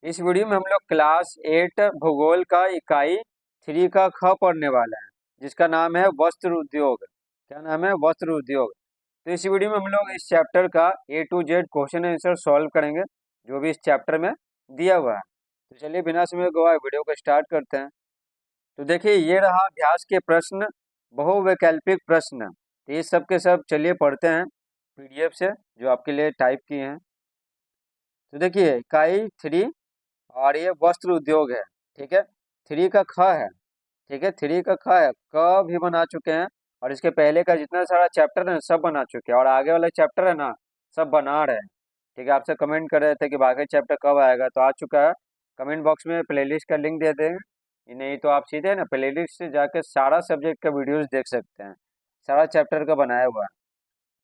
इस वीडियो में हम लोग क्लास 8 भूगोल का इकाई 3 का ख पढ़ने वाला है, जिसका नाम है वस्त्र उद्योग। क्या नाम है? वस्त्र उद्योग। तो इस वीडियो में हम लोग इस चैप्टर का A to Z question answer solve करेंगे, जो भी इस चैप्टर में दिया हुआ है। तो चलिए बिना समय गवाए वीडियो को स्टार्ट करते हैं। तो देखिए, ये रहा अभ्यास के प्रश्न, बहुवैकल्पिक प्रश्न। तो ये सब के सब चलिए पढ़ते हैं PDF से, जो आपके लिए टाइप किए हैं। तो देखिए, इकाई 3 और ये वस्त्र उद्योग है। ठीक है, 3 का ख है। ठीक है, 3 का ख है, क भी बना चुके हैं और इसके पहले का जितना सारा चैप्टर है सब बना चुके हैं, और आगे वाला चैप्टर है ना, सब बना रहे हैं। ठीक है, आपसे कमेंट कर रहे थे कि बाकी चैप्टर कब आएगा, तो आ चुका है। कमेंट बॉक्स में प्लेलिस्ट का लिंक दे देंगे, नहीं तो आप सीधे ना प्लेलिस्ट से जाकर सारा सब्जेक्ट का वीडियोस देख सकते हैं, सारा चैप्टर का बनाया हुआ है।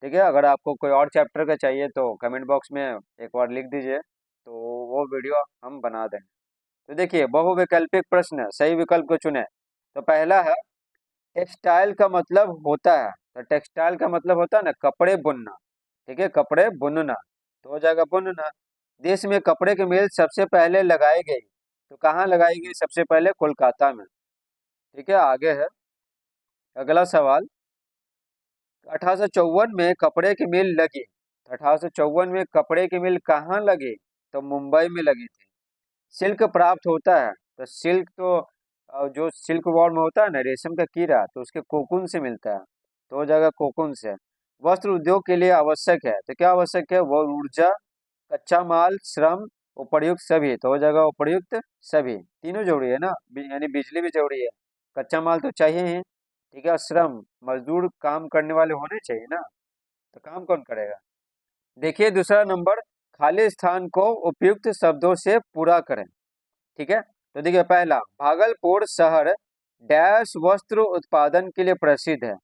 ठीक है, अगर आपको कोई और चैप्टर का चाहिए तो कमेंट बॉक्स में एक बार लिख दीजिए, तो वो वीडियो हम बना देंगे। तो देखिए, बहुविकल्पिक प्रश्न, सही विकल्प को चुने। तो पहला है, टेक्सटाइल का मतलब होता है। तो टेक्सटाइल का मतलब होता है ना, कपड़े बुनना। ठीक है, कपड़े बुनना, तो हो जाएगा बुनना। देश में कपड़े की मिल सबसे पहले लगाई गई, तो कहाँ लगाई गई? सबसे पहले कोलकाता में। ठीक है, आगे है अगला सवाल। 1854 में कपड़े की मिल लगी। 1854 में कपड़े की मिल कहाँ लगी? तो मुंबई में लगी थी। सिल्क प्राप्त होता है। तो सिल्क तो जो सिल्क वॉर्म होता है ना, रेशम का कीड़ा, तो उसके कोकून से मिलता है, तो हो जाएगा कोकून से। वस्त्र उद्योग के लिए आवश्यक है, तो क्या आवश्यक है? वो ऊर्जा, कच्चा माल, श्रम, उपर्युक्त सभी, तो हो जाएगा उपर्युक्त सभी। तीनों जरूरी है ना, यानी बिजली भी जरूरी है, कच्चा माल तो चाहिए ही। ठीक है, और श्रम, मजदूर काम करने वाले होने चाहिए ना, तो काम कौन करेगा? देखिए दूसरा नंबर, खाली स्थान को उपयुक्त शब्दों से पूरा करें। ठीक है, तो देखिए पहला, भागलपुर शहर डैश वस्त्र उत्पादन के लिए प्रसिद्ध है।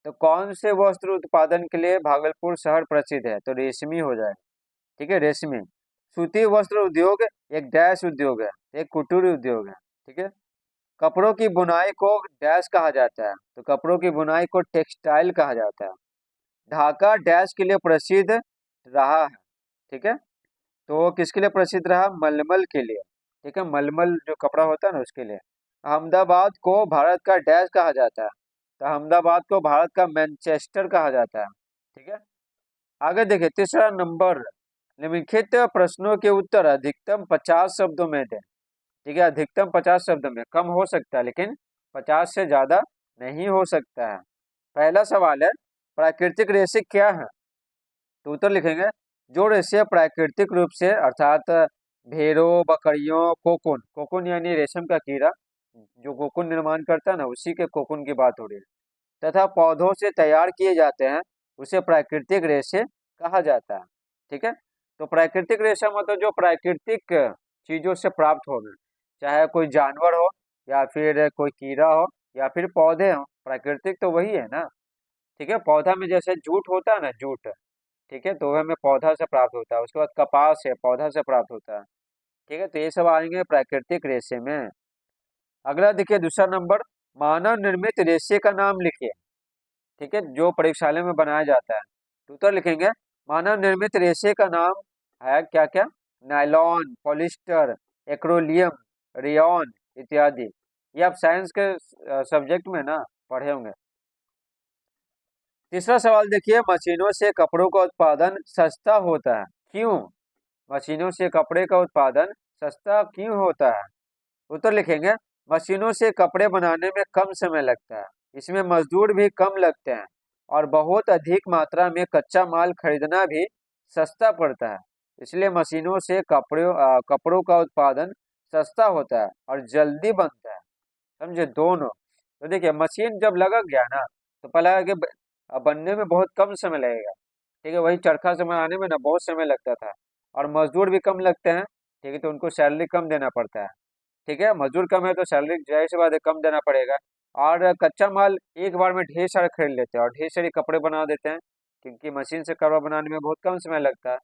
तो कौन से वस्त्र उत्पादन के लिए भागलपुर शहर प्रसिद्ध है? तो रेशमी हो जाए। ठीक है, रेशमी। सूती वस्त्र उद्योग एक डैश उद्योग है, एक कुटीर उद्योग है। ठीक है, कपड़ों की बुनाई को डैश कहा जाता है। तो कपड़ों की बुनाई को टेक्सटाइल कहा जाता है। ढाका डैश के लिए प्रसिद्ध रहा है। ठीक है, तो किसके लिए प्रसिद्ध रहा? मलमल के लिए। ठीक है, मलमल जो कपड़ा होता है ना, उसके लिए। अहमदाबाद को भारत का डैश कहा जाता है। तो अहमदाबाद को भारत का मैनचेस्टर कहा जाता है। ठीक है, आगे देखिए तीसरा नंबर, निम्नलिखित प्रश्नों के उत्तर अधिकतम 50 शब्दों में दें। ठीक है, अधिकतम 50 शब्दों में, कम हो सकता है लेकिन 50 से ज्यादा नहीं हो सकता है। पहला सवाल है, प्राकृतिक रेशे क्या है? तो उत्तर लिखेंगे, जो रेशे प्राकृतिक रूप से, अर्थात भेड़ों, बकरियों, कोकून, कोकून यानी रेशम का कीड़ा जो कोकून निर्माण करता है ना, उसी के कोकून की बात हो रही है, तथा पौधों से तैयार किए जाते हैं, उसे प्राकृतिक रेशे कहा जाता है। ठीक है, तो प्राकृतिक रेशा मतलब जो प्राकृतिक चीजों से प्राप्त हो गए, चाहे कोई जानवर हो, या फिर कोई कीड़ा हो, या फिर पौधे हो, प्राकृतिक तो वही है ना। ठीक है, पौधा में जैसे जूट होता है ना, जूट। ठीक है, तो वह हमें पौधा से प्राप्त होता है। उसके बाद कपास है, पौधा से प्राप्त होता है। ठीक है, तो ये सब आएंगे प्राकृतिक रेशे में। अगला देखिए दूसरा नंबर, मानव निर्मित रेशे का नाम लिखिए। ठीक है, जो प्रयोगशाला में बनाया जाता है, तो उत्तर लिखेंगे, मानव निर्मित रेशे का नाम है क्या क्या? नायलॉन, पॉलिस्टर, एक्रोलियम, रेयॉन इत्यादि। ये आप साइंस के सब्जेक्ट में ना पढ़े होंगे। तीसरा सवाल देखिए, मशीनों से कपड़ों का उत्पादन सस्ता होता है, क्यों? मशीनों से कपड़े का उत्पादन सस्ता क्यों होता है? उत्तर लिखेंगे, मशीनों से कपड़े बनाने में कम समय लगता है, इसमें मजदूर भी कम लगते हैं, और बहुत अधिक मात्रा में कच्चा माल खरीदना भी सस्ता पड़ता है। इसलिए मशीनों से कपड़ों का उत्पादन सस्ता होता है और जल्दी बनता है। समझे, दोनों। तो देखिए, मशीन जब लगा गया ना, तो पहला है कि बनने में बहुत कम समय लगेगा। ठीक है, वही चरखा से बनाने में ना बहुत समय लगता था, और मजदूर भी कम लगते हैं। ठीक है, तो उनको सैलरी कम देना पड़ता है। ठीक है, मजदूर कम है तो सैलरी जाहिर सी बात है कम देना पड़ेगा। और कच्चा माल एक बार में ढेर सारा खरीद लेते हैं और ढेर सारे कपड़े बना देते हैं, क्योंकि मशीन से कपड़ा बनाने में बहुत कम समय लगता है।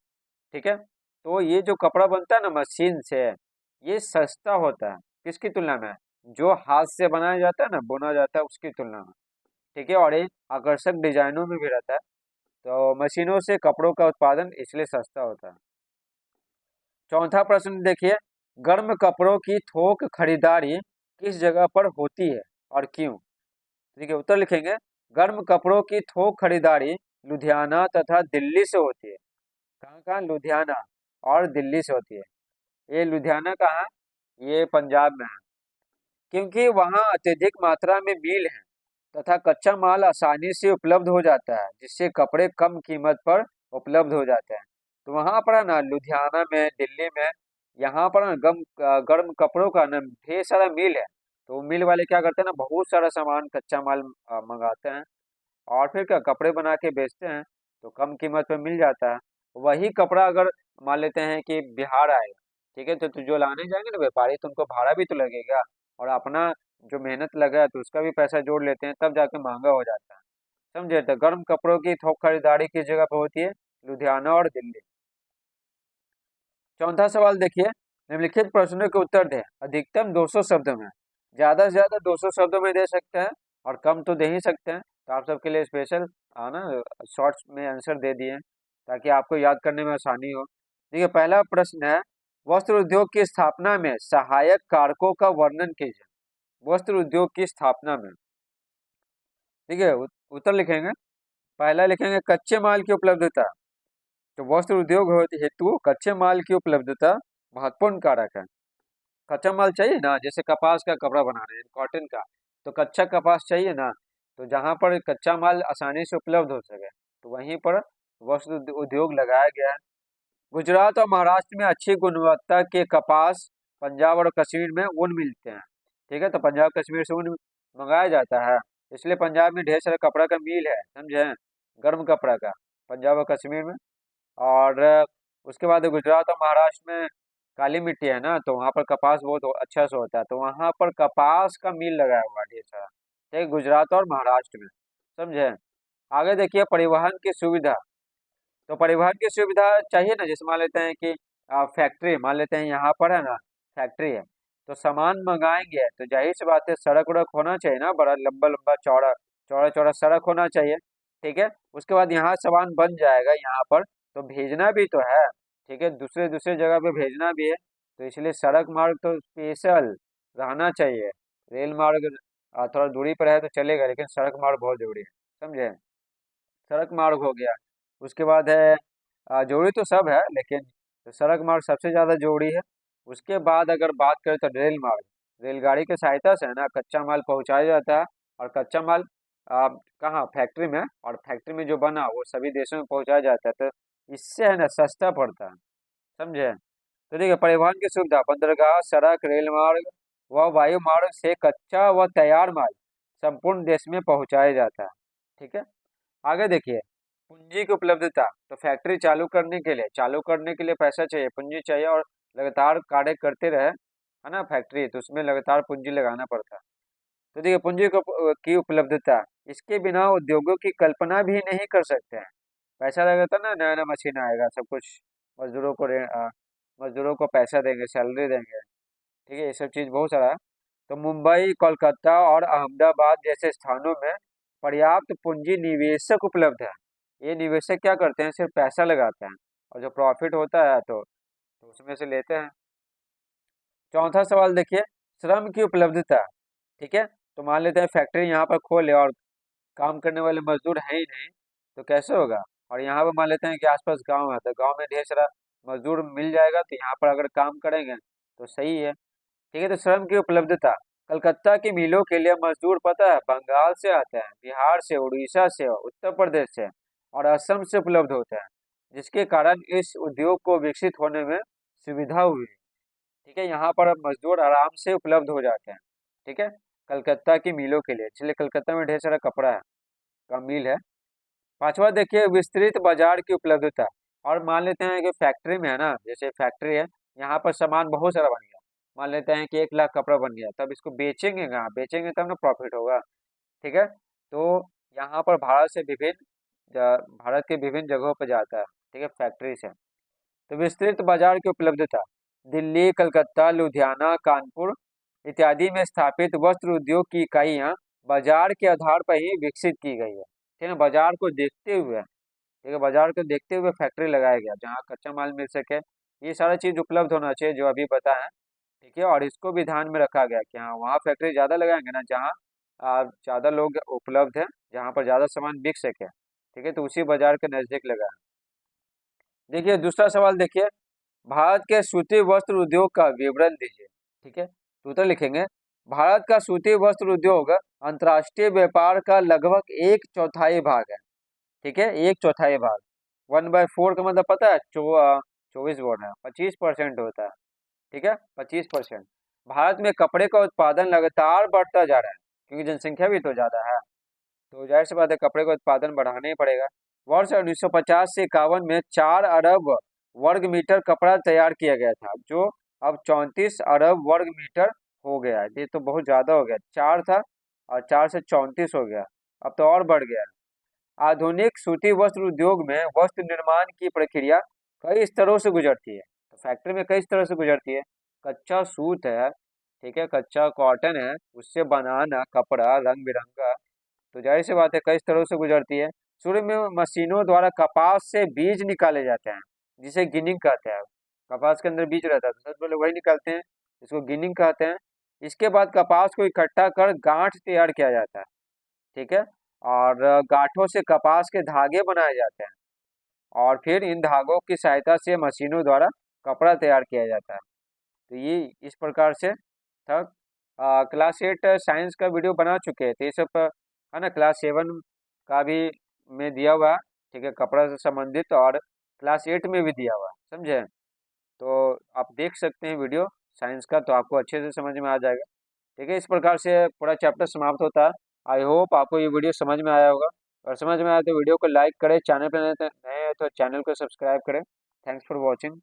ठीक है, तो ये जो कपड़ा बनता है ना मशीन से, ये सस्ता होता है किसकी तुलना में? जो हाथ से बनाया जाता है ना, बुना जाता है, उसकी तुलना में। ठीक है, और ये आकर्षक डिजाइनों में भी रहता है। तो मशीनों से कपड़ों का उत्पादन इसलिए सस्ता होता है। चौथा प्रश्न देखिए, गर्म कपड़ों की थोक खरीदारी किस जगह पर होती है और क्यों? ठीक है, उत्तर लिखेंगे। गर्म कपड़ों की थोक खरीदारी लुधियाना तथा दिल्ली से होती है। कहाँ कहाँ? लुधियाना और दिल्ली से होती है। ये लुधियाना कहाँ? ये पंजाब में है। क्योंकि वहाँ अत्यधिक मात्रा में मिल है तथा कच्चा माल आसानी से उपलब्ध हो जाता है, जिससे कपड़े कम कीमत पर उपलब्ध हो जाते हैं। तो वहाँ पर है ना, लुधियाना में, दिल्ली में, यहाँ पर ना गर्म कपड़ों का ना ढेर सारा मिल है। तो मिल वाले क्या करते हैं ना, बहुत सारा सामान कच्चा माल मंगाते हैं और फिर क्या कपड़े बना के बेचते हैं, तो कम कीमत पे मिल जाता है। वही कपड़ा अगर मान लेते हैं कि बिहार आएगा, ठीक है, तो जो लाने जाएंगे ना व्यापारी, तो उनको भाड़ा भी तो लगेगा और अपना जो मेहनत लगा है तो उसका भी पैसा जोड़ लेते हैं, तब जाके महंगा हो जाता है। समझे? तो गर्म कपड़ों की थोक खरीदारी किस जगह पर होती है? लुधियाना और दिल्ली। चौथा सवाल देखिए, निम्नलिखित प्रश्नों के उत्तर दें अधिकतम 200 शब्दों में। ज्यादा से ज्यादा 200 शब्दों में दे सकते हैं और कम तो दे ही सकते हैं। तो आप सबके लिए स्पेशल आना शॉर्ट्स में आंसर दे दिए ताकि आपको याद करने में आसानी हो। देखिए, पहला प्रश्न है, वस्त्र उद्योग की स्थापना में सहायक कारकों का वर्णन कीजिए। वस्त्र उद्योग की स्थापना में, ठीक है, उत्तर लिखेंगे। पहला लिखेंगे कच्चे माल की उपलब्धता। तो वस्त्र उद्योग हेतु कच्चे माल की उपलब्धता महत्वपूर्ण कारक है। कच्चा माल चाहिए ना, जैसे कपास का कपड़ा बना रहे हैं, कॉटन का, तो कच्चा कपास चाहिए ना। तो जहाँ पर कच्चा माल आसानी से उपलब्ध हो सके, तो वहीं पर वस्त्र उद्योग लगाया गया है। गुजरात और महाराष्ट्र में अच्छी गुणवत्ता के कपास, पंजाब और कश्मीर में ऊन मिलते हैं। ठीक है, तो पंजाब कश्मीर से ऊन मंगाया जाता है, इसलिए पंजाब में ढेर सारा कपड़ा का मिल है, समझे, गर्म कपड़ा का, पंजाब और कश्मीर में। और उसके बाद गुजरात और महाराष्ट्र में काली मिट्टी है ना, तो वहाँ पर कपास बहुत अच्छा से होता है, तो वहाँ पर कपास का मिल लगाया हुआ है ढेर सारा। ठीक है, गुजरात और महाराष्ट्र में, समझे। आगे देखिए, परिवहन की सुविधा। तो परिवहन की सुविधा चाहिए ना, जैसे मान लेते हैं कि फैक्ट्री, मान लेते हैं यहाँ पर है ना फैक्ट्री है, तो सामान मंगाएंगे तो जाहिर सी बात है सड़क उड़क होना चाहिए ना, बड़ा लंबा लंबा चौड़ा चौड़ा चौड़ा सड़क होना चाहिए। ठीक है, उसके बाद यहाँ सामान बन जाएगा यहाँ पर, तो भेजना भी तो है। ठीक है, दूसरे दूसरे जगह पे भेजना भी है, तो इसलिए सड़क मार्ग तो स्पेशल रहना चाहिए। रेल मार्ग थोड़ा दूरी पर है तो चलेगा, लेकिन सड़क मार्ग बहुत जरूरी है, समझे। सड़क मार्ग हो गया, उसके बाद है जोड़ी तो सब है, लेकिन सड़क मार्ग सबसे ज़्यादा जोड़ी है। उसके बाद अगर बात करें तो रेल मार्ग, रेलगाड़ी की सहायता से है ना कच्चा माल पहुंचाया जाता है, और कच्चा माल कहाँ? फैक्ट्री में, और फैक्ट्री में जो बना वो सभी देशों में पहुंचाया जाता है, तो इससे है ना सस्ता पड़ता है, समझे। तो देखिए, परिवहन की सुविधा, बंदरगाह, सड़क, रेल मार्ग व वायु मार्ग से कच्चा व तैयार माल संपूर्ण देश में पहुंचाया जाता है। ठीक है, आगे देखिए, पूंजी की उपलब्धता। तो फैक्ट्री चालू करने के लिए पैसा चाहिए, पूंजी चाहिए, और लगातार कार्य करते रहे, है ना फैक्ट्री, तो उसमें लगातार पूंजी लगाना पड़ता है। तो देखिए, की उपलब्धता, इसके बिना उद्योगों की कल्पना भी नहीं कर सकते हैं। पैसा लगेगा तो ना नया नया मशीन आएगा, सब कुछ मजदूरों को पैसा देंगे, सैलरी देंगे। ठीक है, ये सब चीज़ बहुत सारा है। तो मुंबई, कोलकाता और अहमदाबाद जैसे स्थानों में पर्याप्त पूंजी निवेशक उपलब्ध है। ये निवेशक क्या करते हैं? सिर्फ पैसा लगाते हैं, और जो प्रॉफिट होता है तो उसमें से लेते हैं। चौथा सवाल देखिए, श्रम की उपलब्धता। ठीक है, तो मान लेते हैं फैक्ट्री यहाँ पर खोले और काम करने वाले मजदूर हैं ही नहीं, तो कैसे होगा? और यहाँ पर मान लेते हैं कि आसपास गांव है, तो गांव में ढेर सारा मजदूर मिल जाएगा, तो यहाँ पर अगर काम करेंगे तो सही है। ठीक है, तो श्रम की उपलब्धता, कलकत्ता की मिलों के लिए मजदूर पता है बंगाल से आते हैं, बिहार से, उड़ीसा से, उत्तर प्रदेश से और असम से उपलब्ध होते हैं, जिसके कारण इस उद्योग को विकसित होने में सुविधा हुई। ठीक है, यहाँ पर अब मजदूर आराम से उपलब्ध हो जाते हैं। ठीक है, कलकत्ता की मिलों के लिए, इसलिए कलकत्ता में ढेर सारा कपड़ा है का मिल है। पांचवा देखिए, विस्तृत बाजार की उपलब्धता। और मान लेते हैं कि फैक्ट्री में है ना, जैसे फैक्ट्री है, यहाँ पर सामान बहुत सारा बन गया, मान लेते हैं कि 1 लाख कपड़ा बन गया, तब इसको बेचेंगे कहाँ? बेचेंगे तब ना प्रॉफिट होगा। ठीक है, तो यहाँ पर भारत के विभिन्न जगहों पर जाता है, ठीक है, फैक्ट्री से। तो विस्तृत बाजार की उपलब्धता, दिल्ली, कलकत्ता, लुधियाना, कानपुर इत्यादि में स्थापित वस्त्र उद्योग की इकाइयाँ बाजार के आधार पर ही विकसित की गई है। ठीक है, बाजार को देखते हुए, ठीक है, बाजार को देखते हुए फैक्ट्री लगाया गया जहाँ कच्चा माल मिल सके। ये सारा चीज उपलब्ध होना चाहिए जो अभी बताएं, ठीक है। और इसको भी ध्यान में रखा गया कि हाँ वहाँ फैक्ट्री ज़्यादा लगाएंगे ना जहाँ ज़्यादा लोग उपलब्ध हैं, जहाँ पर ज़्यादा सामान बिक सके, ठीक है, तो उसी बाजार के नज़दीक लगाएं। देखिए दूसरा सवाल देखिए, भारत के सूती वस्त्र उद्योग का विवरण दीजिए। ठीक है, तो उत्तर लिखेंगे, भारत का सूती वस्त्र उद्योग अंतर्राष्ट्रीय व्यापार का लगभग एक चौथाई भाग है। ठीक है, एक चौथाई भाग। 1/4 का मतलब पता है, 24 बोल रहे हैं, 25% होता है। ठीक है, 25%। भारत में कपड़े का उत्पादन लगातार बढ़ता जा रहा है, क्योंकि जनसंख्या भी तो ज्यादा है, तो जाहिर सी बात है कपड़े का उत्पादन बढ़ाना ही पड़ेगा। वर्ष 1950 से 51 में 4 अरब वर्ग मीटर कपड़ा तैयार किया गया था, जो अब 34 अरब वर्ग मीटर हो गया है। ये तो बहुत ज्यादा हो गया, 4 था और 4 से 34 हो गया, अब तो और बढ़ गया है। आधुनिक सूती वस्त्र उद्योग में वस्त्र निर्माण की प्रक्रिया कई स्तरों से गुजरती है। तो फैक्ट्री में कई स्तरों से गुजरती है। कच्चा सूत है, ठीक है, कच्चा कॉटन है, उससे बनाना कपड़ा रंग बिरंगा, तो जाहिर सी बात है कई स्तरों से गुजरती है। शुरू में मशीनों द्वारा कपास से बीज निकाले जाते हैं, जिसे गिनिंग कहते हैं। कपास के अंदर बीज रहता है, तो सबसे पहले वही निकालते हैं, इसको गिनिंग कहते हैं। इसके बाद कपास को इकट्ठा कर गांठ तैयार किया जाता है। ठीक है, और गांठों से कपास के धागे बनाए जाते हैं, और फिर इन धागों की सहायता से मशीनों द्वारा कपड़ा तैयार किया जाता है। तो ये इस प्रकार से था। क्लास 8 साइंस का वीडियो बना चुके हैं, तो ये सब है ना, क्लास 7 का भी में दिया हुआ है, ठीक है, कपड़ा से संबंधित, और क्लास 8 में भी दिया हुआ है, समझे। तो आप देख सकते हैं वीडियो साइंस का, तो आपको अच्छे से समझ में आ जाएगा। ठीक है, इस प्रकार से पूरा चैप्टर समाप्त होता है। आई होप आपको ये वीडियो समझ में आया होगा, और समझ में आया तो वीडियो को लाइक करें, चैनल पर नए हैं तो चैनल को सब्सक्राइब करें। Thanks for watching.